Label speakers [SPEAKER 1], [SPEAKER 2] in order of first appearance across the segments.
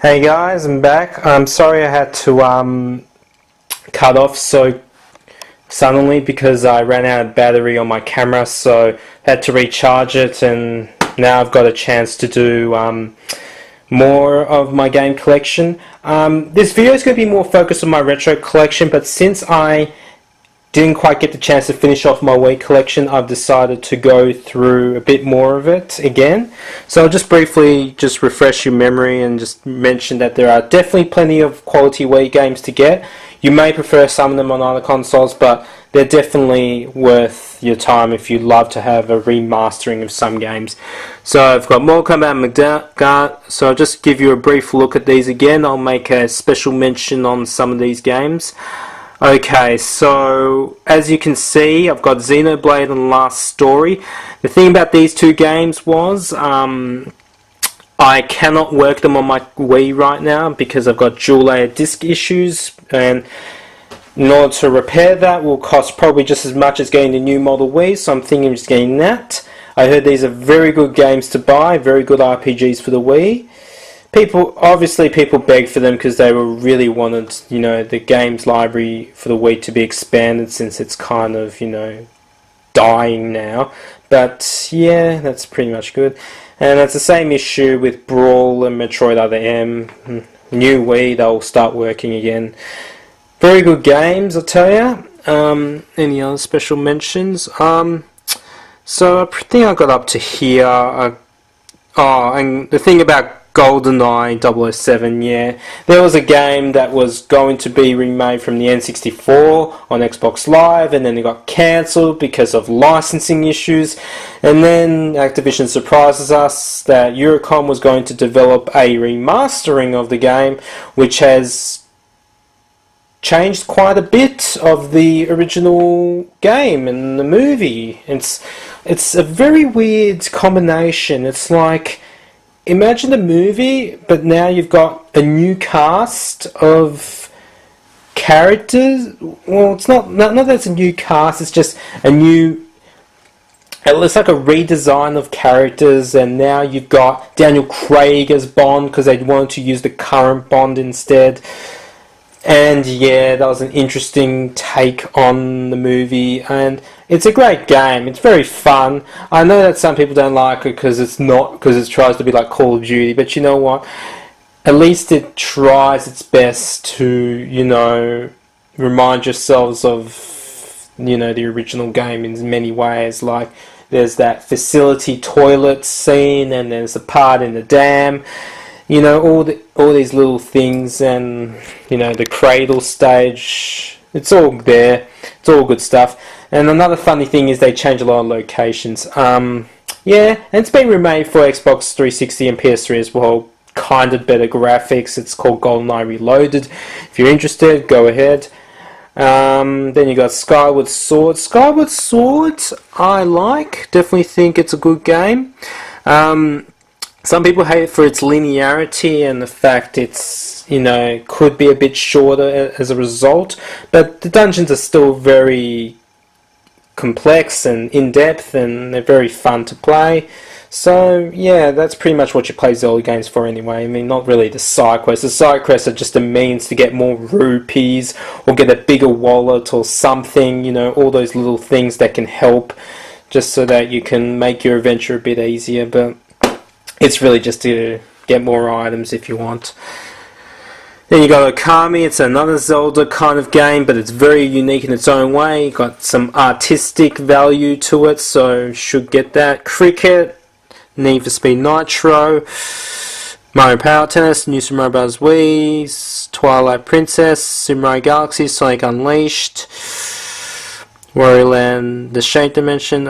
[SPEAKER 1] Hey guys, I'm back. I'm sorry I had to cut off so suddenly because I ran out of battery on my camera, so had to recharge it, and now I've got a chance to do more of my game collection. This video is going to be more focused on my retro collection, but since I didn't quite get the chance to finish off my Wii collection, I've decided to go through a bit more of it again. So I'll just briefly refresh your memory and just mention that there are definitely plenty of quality Wii games to get. You may prefer some of them on other consoles, but they're definitely worth your time if you'd love to have a remastering of some games. So I've got Mortal Kombat McGuard, so I'll just give you a brief look at these again. I'll make a special mention on some of these games. Okay, so as you can see, I've got Xenoblade and Last Story. The thing about these two games was I cannot work them on my Wii right now because I've got dual layer disc issues, and in order to repair that will cost probably just as much as getting the new model Wii, so I'm thinking of just getting that. I heard these are very good games to buy, very good RPGs for the Wii. People begged for them because they really wanted, the games library for the Wii to be expanded, since it's kind of, dying now. But yeah, that's pretty much good. And it's the same issue with Brawl and Metroid Other M. New Wii, they'll start working again. Very good games, I'll tell you. Any other special mentions? So I think I got up to here. And the thing about GoldenEye 007, yeah. There was a game that was going to be remade from the N64 on Xbox Live, and then it got cancelled because of licensing issues. And then Activision surprises us that Eurocom was going to develop a remastering of the game, which has changed quite a bit of the original game and the movie. It's a very weird combination. It's like, imagine the movie, but now you've got a new cast of characters. Well, it's not that it's a new cast, it's just a new... It looks like a redesign of characters, and now you've got Daniel Craig as Bond because they wanted to use the current Bond instead. And yeah, that was an interesting take on the movie, and it's a great game. It's very fun. I know that some people don't like it because it tries to be like Call of Duty, but you know what? At least it tries its best to, remind yourselves of, the original game in many ways. Like, there's that facility toilet scene, and there's the part in the dam. All these little things, and the cradle stage. It's all there. It's all good stuff. And another funny thing is they change a lot of locations. And it's been remade for Xbox 360 and PS3 as well. Kind of better graphics. It's called GoldenEye Reloaded. If you're interested, go ahead. Then you got Skyward Sword. Skyward Sword, I like. Definitely think it's a good game. Some people hate it for its linearity and the fact it's, could be a bit shorter as a result, but the dungeons are still very complex and in-depth, and they're very fun to play. So, yeah, that's pretty much what you play Zelda games for anyway. I mean, not really the side quests. The side quests are just a means to get more rupees or get a bigger wallet or something, all those little things that can help just so that you can make your adventure a bit easier, but it's really just to get more items if you want. Then you got Okami. It's another Zelda kind of game, but it's very unique in its own way. Got some artistic value to it, so should get that. Cricket, Need for Speed Nitro, Mario Power Tennis, New Super Mario Bros. Wii, Twilight Princess, Super Mario Galaxy, Sonic Unleashed, Wario Land, The Shade Dimension.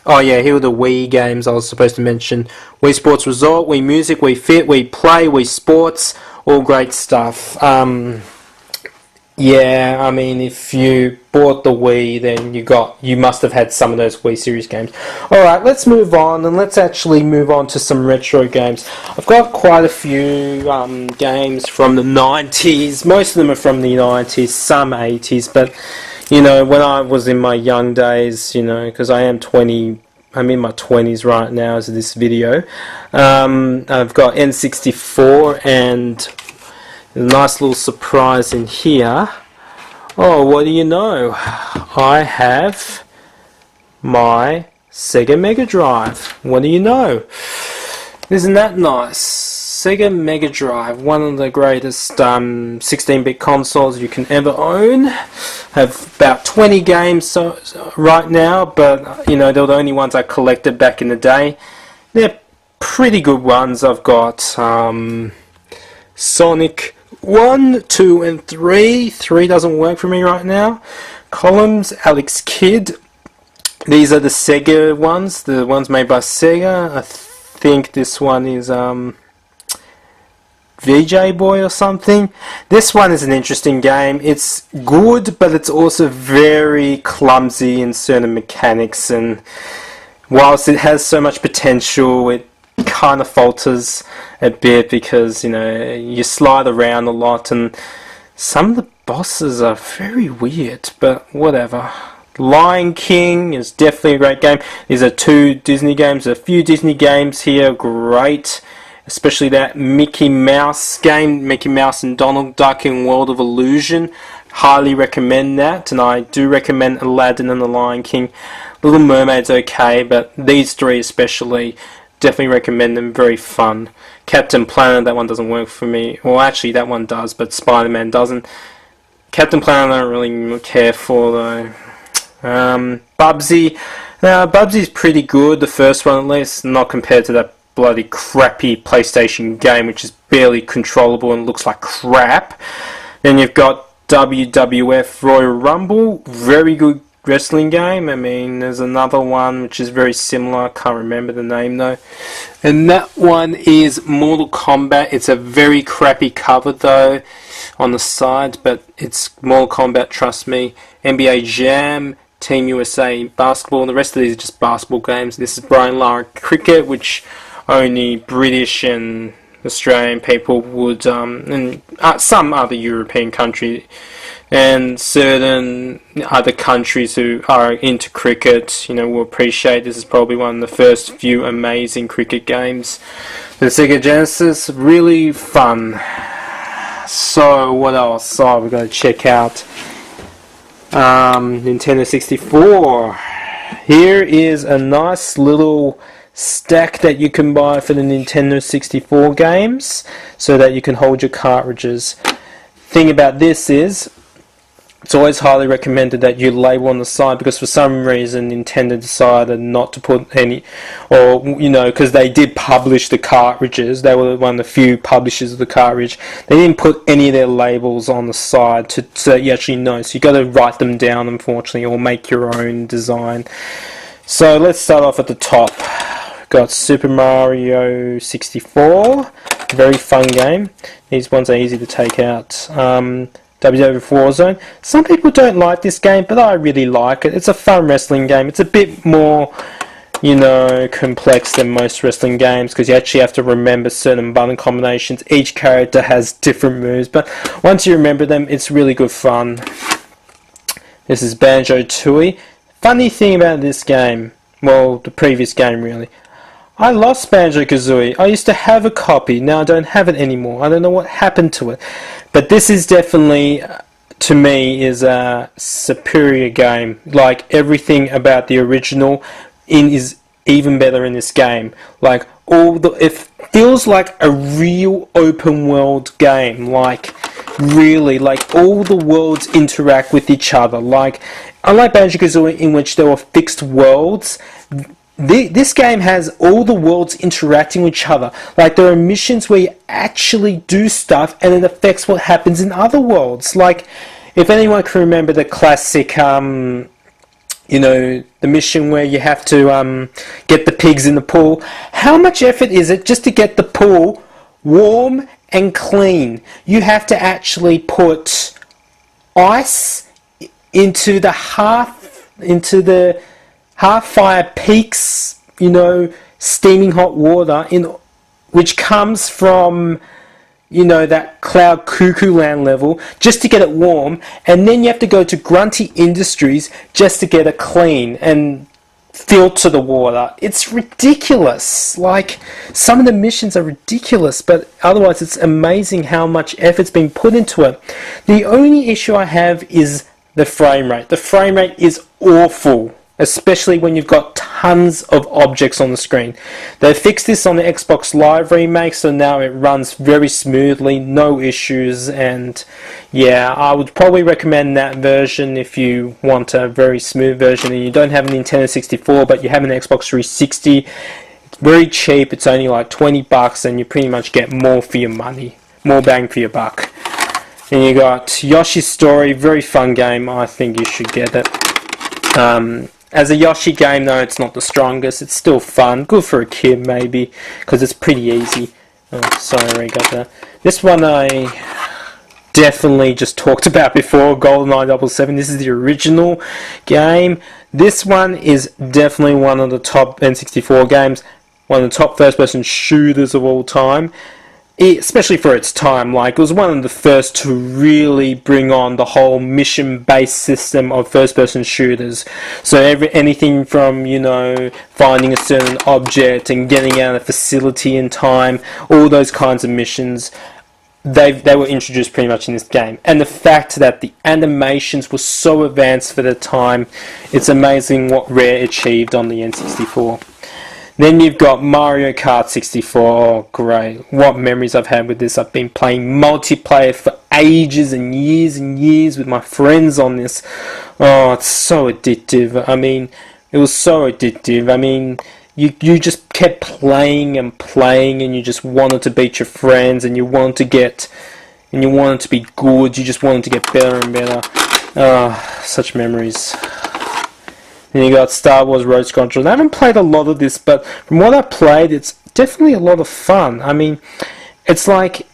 [SPEAKER 1] Oh yeah, here were the Wii games I was supposed to mention. Wii Sports Resort, Wii Music, Wii Fit, Wii Play, Wii Sports, all great stuff. Yeah, I mean, if you bought the Wii, then you must have had some of those Wii series games. Alright, let's move on, and let's actually move on to some retro games. I've got quite a few games from the 90s. Most of them are from the 90s, some 80s, but when I was in my young days, because I am 20 I'm in my 20s right now as of this video. I've got N64 and a nice little surprise in here. Oh, what do you know? I have my Sega Mega Drive. What do you know? Isn't that nice? Sega Mega Drive, one of the greatest 16-bit consoles you can ever own. Have about 20 games right now, but you know, they're the only ones I collected back in the day. They're pretty good ones. I've got Sonic 1, 2, and 3. 3 doesn't work for me right now. Columns, Alex Kidd. These are the Sega ones, the ones made by Sega. I think this one is VJ Boy or something. This one is an interesting game. It's good, but it's also very clumsy in certain mechanics, and whilst it has so much potential, it kind of falters a bit because, you know, you slide around a lot and some of the bosses are very weird, but whatever. Lion King is definitely a great game. These are 2 Disney games. A few Disney games here, great. Especially that Mickey Mouse game, Mickey Mouse and Donald Duck in World of Illusion. Highly recommend that, and I do recommend Aladdin and the Lion King. Little Mermaid's okay, but these 3 especially, definitely recommend them, very fun. Captain Planet, that one doesn't work for me. Well, actually that one does, but Spider-Man doesn't. Captain Planet I don't really care for though. Bubsy. Now, Bubsy's pretty good, the first one at least, not compared to that bloody crappy PlayStation game, which is barely controllable and looks like crap. Then you've got WWF Royal Rumble, very good wrestling game. I mean, there's another one which is very similar, I can't remember the name though. And that one is Mortal Kombat. It's a very crappy cover though on the side, but it's Mortal Kombat, trust me. NBA Jam, Team USA Basketball, and the rest of these are just basketball games. This is Brian Lara Cricket, which only British and Australian people would, and some other European country and certain other countries who are into cricket, you know, will appreciate. This is probably one of the first few amazing cricket games. The Sega Genesis, really fun. So what else? Oh, we've got to check out Nintendo 64. Here is a nice little stack that you can buy for the Nintendo 64 games so that you can hold your cartridges. Thing about this is, it's always highly recommended that you label on the side, because for some reason Nintendo decided not to put any, or you know, because they did publish the cartridges, they were one of the few publishers of the cartridge, they didn't put any of their labels on the side so that you actually know, so you got to write them down unfortunately, or make your own design. So let's start off at the top. Got Super Mario 64, very fun game. These ones are easy to take out. WWF Warzone. Some people don't like this game, but I really like it. It's a fun wrestling game. It's a bit more, you know, complex than most wrestling games because you actually have to remember certain button combinations. Each character has different moves, but once you remember them, it's really good fun. This is Banjo-Tooie. Funny thing about this game, well, the previous game really, I lost Banjo-Kazooie. I used to have a copy, now I don't have it anymore. I don't know what happened to it. But this is definitely, to me, is a superior game. Like, everything about the original is even better in this game. Like, it feels like a real open world game. Like, really, like, all the worlds interact with each other. Like, unlike Banjo-Kazooie, in which there were fixed worlds, this game has all the worlds interacting with each other. Like, there are missions where you actually do stuff and it affects what happens in other worlds. Like, if anyone can remember the classic, you know, the mission where you have to get the pigs in the pool. How much effort is it just to get the pool warm and clean? You have to actually put ice into the half-fire peaks, you know, steaming hot water, which comes from, you know, that Cloud Cuckoo Land level, just to get it warm, and then you have to go to Grunty Industries just to get it clean. And filter the water. It's ridiculous. Like, some of the missions are ridiculous, but otherwise it's amazing how much effort's been put into it. The only issue I have is the frame rate. The frame rate is awful, especially when you've got tons of objects on the screen. They fixed this on the Xbox Live remake, so now it runs very smoothly, no issues, and yeah, I would probably recommend that version if you want a very smooth version and you don't have a Nintendo 64 but you have an Xbox 360. It's very cheap, it's only like $20 and you pretty much get more for your money, more bang for your buck. Then you got Yoshi's Story, very fun game, I think you should get it. As a Yoshi game, though, it's not the strongest. It's still fun. Good for a kid, maybe, because it's pretty easy. Oh, sorry, I got that. This one I definitely just talked about before, GoldenEye 007. This is the original game. This one is definitely one of the top N64 games. One of the top first-person shooters of all time. Especially for its time, like, it was one of the first to really bring on the whole mission-based system of first-person shooters. So anything from, you know, finding a certain object and getting out of a facility in time, all those kinds of missions, they were introduced pretty much in this game. And the fact that the animations were so advanced for the time, it's amazing what Rare achieved on the N64. Then you've got Mario Kart 64. Oh, great. What memories I've had with this. I've been playing multiplayer for ages and years with my friends on this. Oh, it's so addictive. I mean, it was so addictive. I mean, you just kept playing and playing and you just wanted to beat your friends and you wanted to be good. You just wanted to get better and better. Oh, such memories. Then you got Star Wars Rogue Squadron. I haven't played a lot of this, but from what I played, it's definitely a lot of fun. I mean, it's like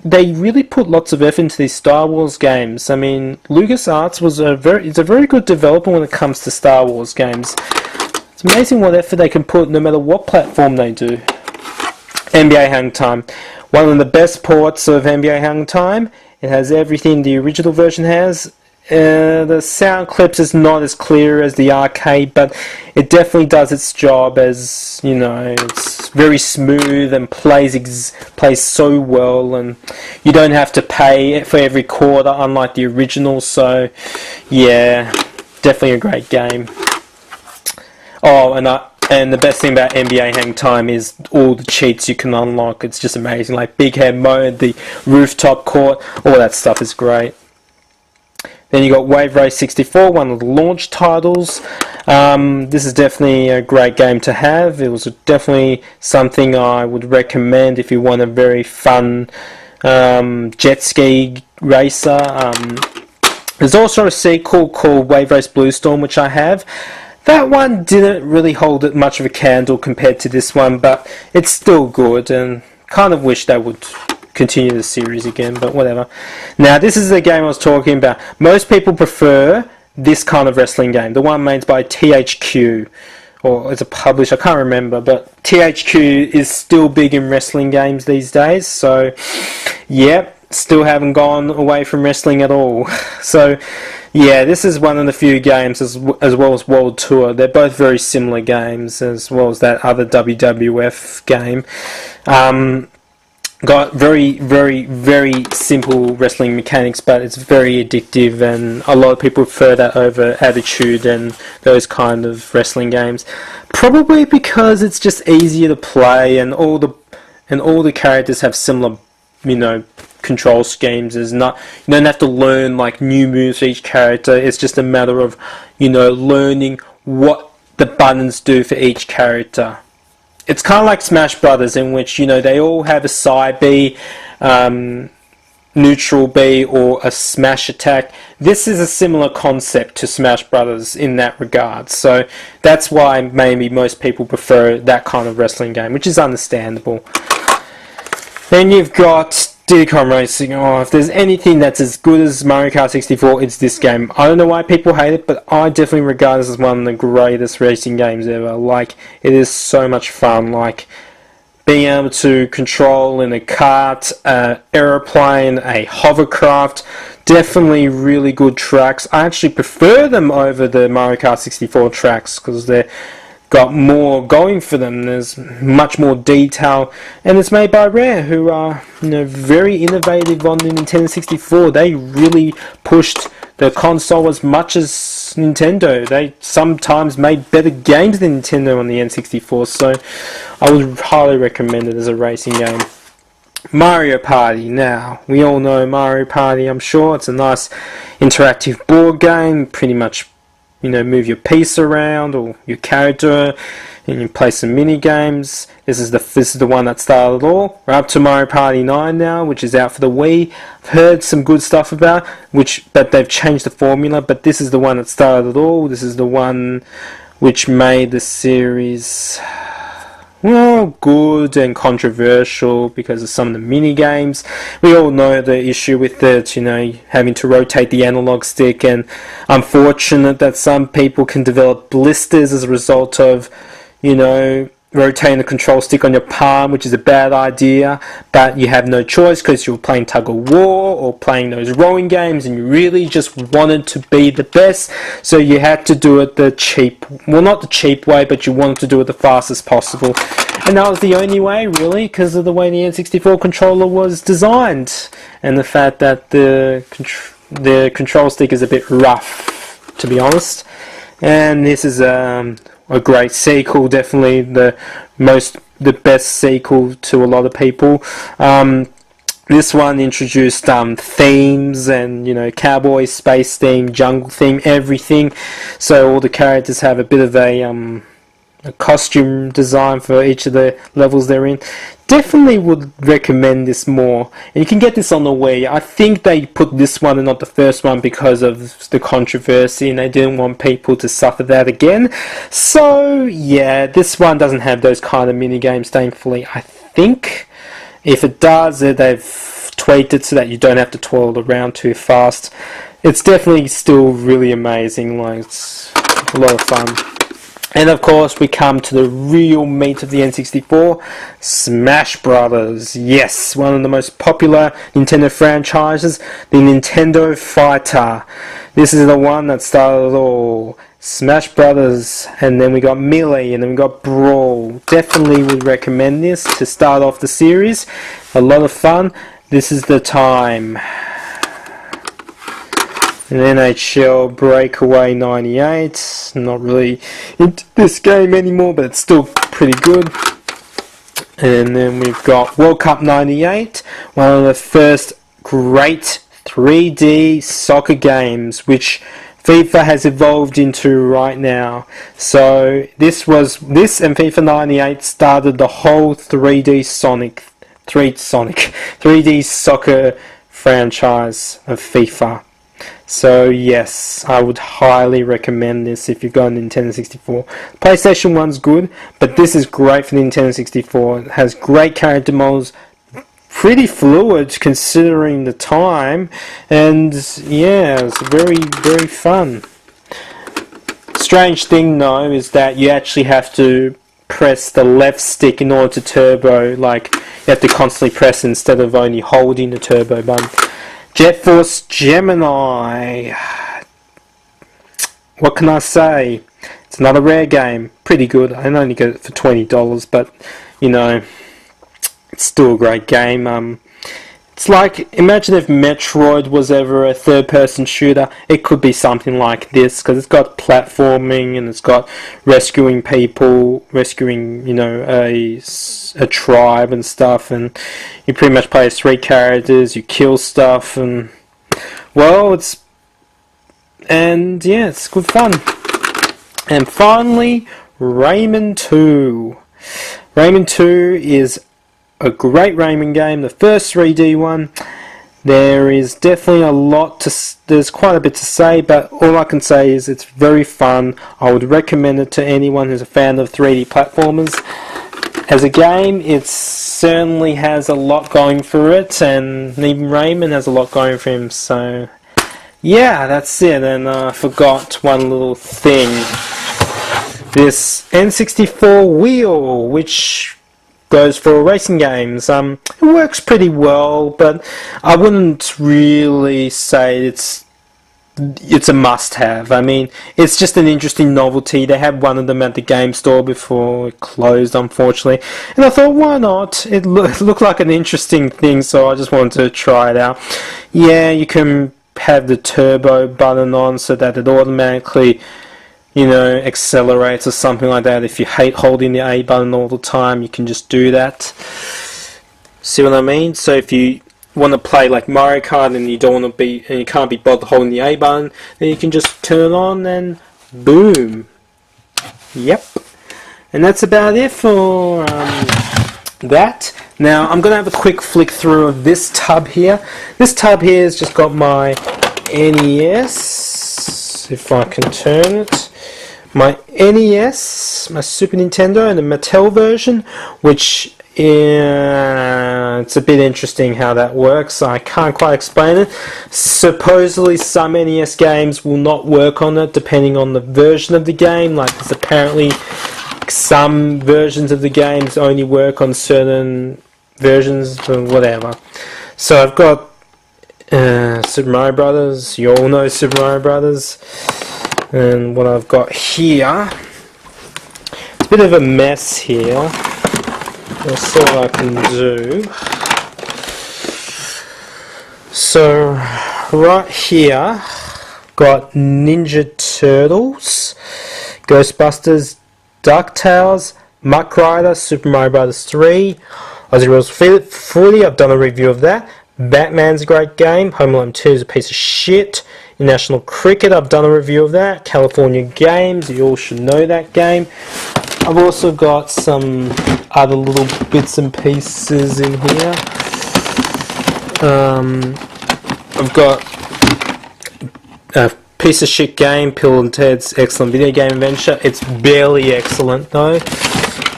[SPEAKER 1] they really put lots of effort into these Star Wars games. I mean, LucasArts is a very good developer when it comes to Star Wars games. It's amazing what effort they can put no matter what platform they do. NBA Hang Time. One of the best ports of NBA Hang Time. It has everything the original version has. The sound clips is not as clear as the arcade, but it definitely does its job. As you know, it's very smooth and plays so well, and you don't have to pay for every quarter, unlike the original. So, yeah, definitely a great game. Oh, and the best thing about NBA Hang Time is all the cheats you can unlock. It's just amazing, like Big Head Mode, the rooftop court, all that stuff is great. Then you got Wave Race 64, one of the launch titles. This is definitely a great game to have. It was definitely something I would recommend if you want a very fun jet ski racer. There's also a sequel called Wave Race Blue Storm, which I have. That one didn't really hold it much of a candle compared to this one, but it's still good, and kind of wish they would continue the series again, but whatever. Now, this is the game I was talking about. Most people prefer this kind of wrestling game, the one made by THQ, or as a publisher, I can't remember, but THQ is still big in wrestling games these days, so, yep, still haven't gone away from wrestling at all. So, yeah, this is one of the few games, as well as World Tour. They're both very similar games, as well as that other WWF game. Got very, very, very simple wrestling mechanics, but it's very addictive, and a lot of people prefer that over Attitude and those kind of wrestling games. Probably because it's just easier to play, and all the characters have similar, you know, control schemes. You don't have to learn like new moves for each character. It's just a matter of, you know, learning what the buttons do for each character. It's kind of like Smash Brothers, in which, you know, they all have a side B, neutral B, or a smash attack. This is a similar concept to Smash Brothers in that regard. So that's why maybe most people prefer that kind of wrestling game, which is understandable. Then you've got Diddy Kong Racing. Oh, if there's anything that's as good as Mario Kart 64, it's this game. I don't know why people hate it, but I definitely regard this as one of the greatest racing games ever. Like, it is so much fun. Like, being able to control in a kart, an aeroplane, a hovercraft, definitely really good tracks. I actually prefer them over the Mario Kart 64 tracks, because they're got more going for them. There's much more detail, and it's made by Rare, who are very innovative on the Nintendo 64. They really pushed the console as much as Nintendo. They sometimes made better games than Nintendo on the N64, so I would highly recommend it as a racing game. Mario Party. Now, we all know Mario Party, I'm sure. It's a nice interactive board game. Pretty much, move your piece around or your character, and you play some mini games. This is the one that started it all. We're up to Mario Party 9 now, which is out for the Wii. I've heard some good stuff about but they've changed the formula. But this is the one that started it all. This is the one which made the series, well, good and controversial because of some of the mini games. We all know the issue with it, having to rotate the analog stick, and unfortunate that some people can develop blisters as a result of, rotating the control stick on your palm, which is a bad idea, but you have no choice because you're playing tug of war or playing those rowing games and you really just wanted to be the best, so you had to do it not the cheap way, but you wanted to do it the fastest possible. And that was the only way, really, because of the way the N64 controller was designed and the fact that the control stick is a bit rough, to be honest. And this is a great sequel, definitely the best sequel to a lot of people. This one introduced themes and cowboy, space theme, jungle theme, everything. So all the characters have a bit of a costume design for each of the levels they're in. Definitely would recommend this more. And you can get this on the Wii. I think they put this one and not the first one because of the controversy, and they didn't want people to suffer that again. So yeah, this one doesn't have those kind of mini games, thankfully. I think if it does, they've tweaked it so that you don't have to twirl around too fast. It's definitely still really amazing. It's a lot of fun. And of course, we come to the real meat of the N64, Smash Brothers. Yes, one of the most popular Nintendo franchises, the Nintendo Fighter. This is the one that started it all. Smash Brothers, and then we got Melee, and then we got Brawl. Definitely would recommend this to start off the series. A lot of fun. This is the time. And NHL Breakaway 98, not really into this game anymore, but it's still pretty good. And then we've got World Cup 98, one of the first great 3D soccer games, which FIFA has evolved into right now. So this and FIFA 98 started the whole 3D soccer franchise of FIFA. So yes, I would highly recommend this if you've got a Nintendo 64. PlayStation 1's good, but this is great for the Nintendo 64. It has great character models, pretty fluid considering the time, and yeah, it's very, very fun. Strange thing though is that you actually have to press the left stick in order to turbo, you have to constantly press instead of only holding the turbo button. Jet Force Gemini. What can I say? It's not a Rare game. Pretty good. I only get it for $20, but it's still a great game. It's like, imagine if Metroid was ever a third-person shooter. It could be something like this, because it's got platforming and it's got rescuing people, a tribe and stuff, and you pretty much play as 3 characters, you kill stuff, and well, it's good fun. And finally, Rayman 2. Rayman 2 is a great Rayman game, the first 3D one. There is definitely there's quite a bit to say, but all I can say is it's very fun. I would recommend it to anyone who's a fan of 3D platformers. As a game, it certainly has a lot going for it, and even Rayman has a lot going for him, so yeah, that's it. And I forgot one little thing. This N64 wheel, which goes for racing games. It works pretty well, but I wouldn't really say it's it's a must-have. I mean, it's just an interesting novelty. They had one of them at the game store before it closed, unfortunately. And I thought, why not? It looked like an interesting thing, so I just wanted to try it out. Yeah, you can have the turbo button on so that it automatically, accelerates or something like that. If you hate holding the A button all the time, you can just do that. See what I mean? So if you want to play like Mario Kart and you can't be bothered holding the A button, then you can just turn it on and boom. Yep. And that's about it for that. Now I'm going to have a quick flick through of this tub here. This tub here has just got my NES, if I can turn it. My NES, my Super Nintendo, and the Mattel version, which it's a bit interesting how that works. I can't quite explain it. Supposedly some NES games will not work on it depending on the version of the game. Like there's apparently some versions of the games only work on certain versions or whatever. So I've got Super Mario Brothers. You all know Super Mario Brothers. And what I've got here, it's a bit of a mess here. Let's see what I can do. So right here, got Ninja Turtles, Ghostbusters, DuckTales, Muck Rider, Super Mario Bros. 3, Aussie Rules Footy, I've done a review of that. Batman's a great game. Home Alone 2 is a piece of shit. International Cricket, I've done a review of that. California Games, you all should know that game. I've also got some other little bits and pieces in here. I've got a piece of shit game, Bill and Ted's Excellent Video Game Adventure. It's barely excellent though.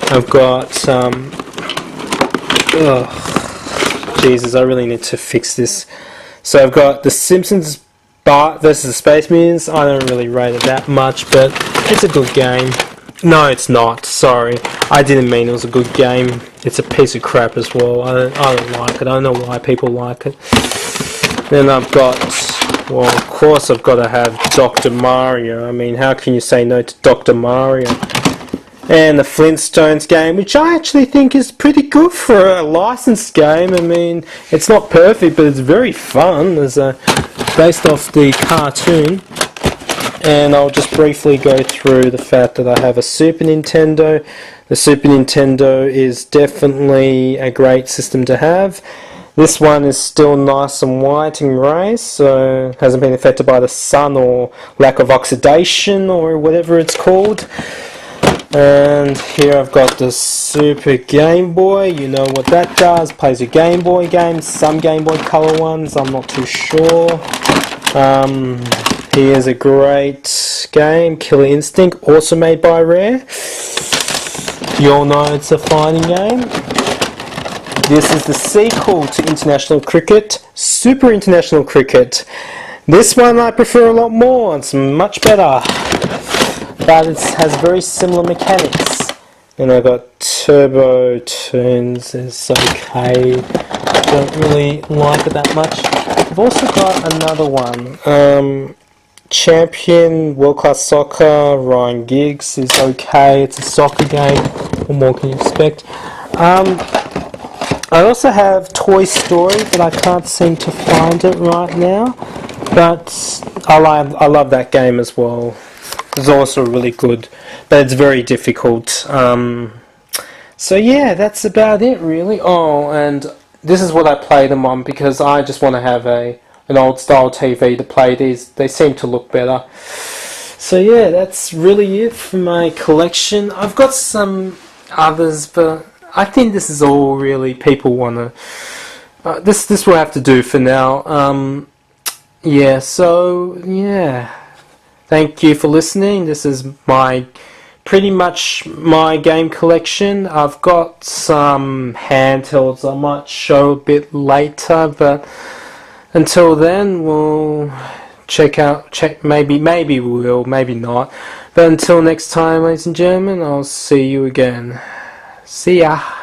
[SPEAKER 1] I've got Jesus, I really need to fix this. So I've got The Simpsons Bart versus the Space Mutants. I don't really rate it that much, but it's a good game. No, it's not. Sorry, I didn't mean it was a good game. It's a piece of crap as well. I don't like it. I don't know why people like it. Then I've got, well, of course I've got to have Dr. Mario. I mean, how can you say no to Dr. Mario? And the Flintstones game, which I actually think is pretty good for a licensed game. I mean, it's not perfect, but it's very fun. There's based off the cartoon. And I'll just briefly go through the fact that I have a Super Nintendo. The Super Nintendo is definitely a great system to have. This one is still nice and white and grey, so hasn't been affected by the sun or lack of oxidation or whatever it's called. And here I've got the Super Game Boy. You know what that does. Plays your Game Boy games, some Game Boy Color ones, I'm not too sure. Here's a great game, Killer Instinct, also made by Rare. You all know it's a fighting game. This is the sequel to International Cricket, Super International Cricket. This one I prefer a lot more, it's much better. But it has very similar mechanics. And I've got Turbo Tunes, it's okay. Don't really like it that much. I've also got another one. Champion World Class Soccer, Ryan Giggs is okay. It's a soccer game. What more can you expect? I also have Toy Story, but I can't seem to find it right now. But I love that game as well. It's also really good, but it's very difficult. So yeah, that's about it really. Oh, and this is what I play them on because I just want to have an old style TV to play these. They seem to look better. So yeah, that's really it for my collection. I've got some others, but I think this is all really people want to... this will have to do for now. Yeah, so yeah. Thank you for listening. This is pretty much my game collection. I've got some handhelds I might show a bit later, but until then we'll maybe we will, maybe not. But until next time, ladies and gentlemen, I'll see you again. See ya.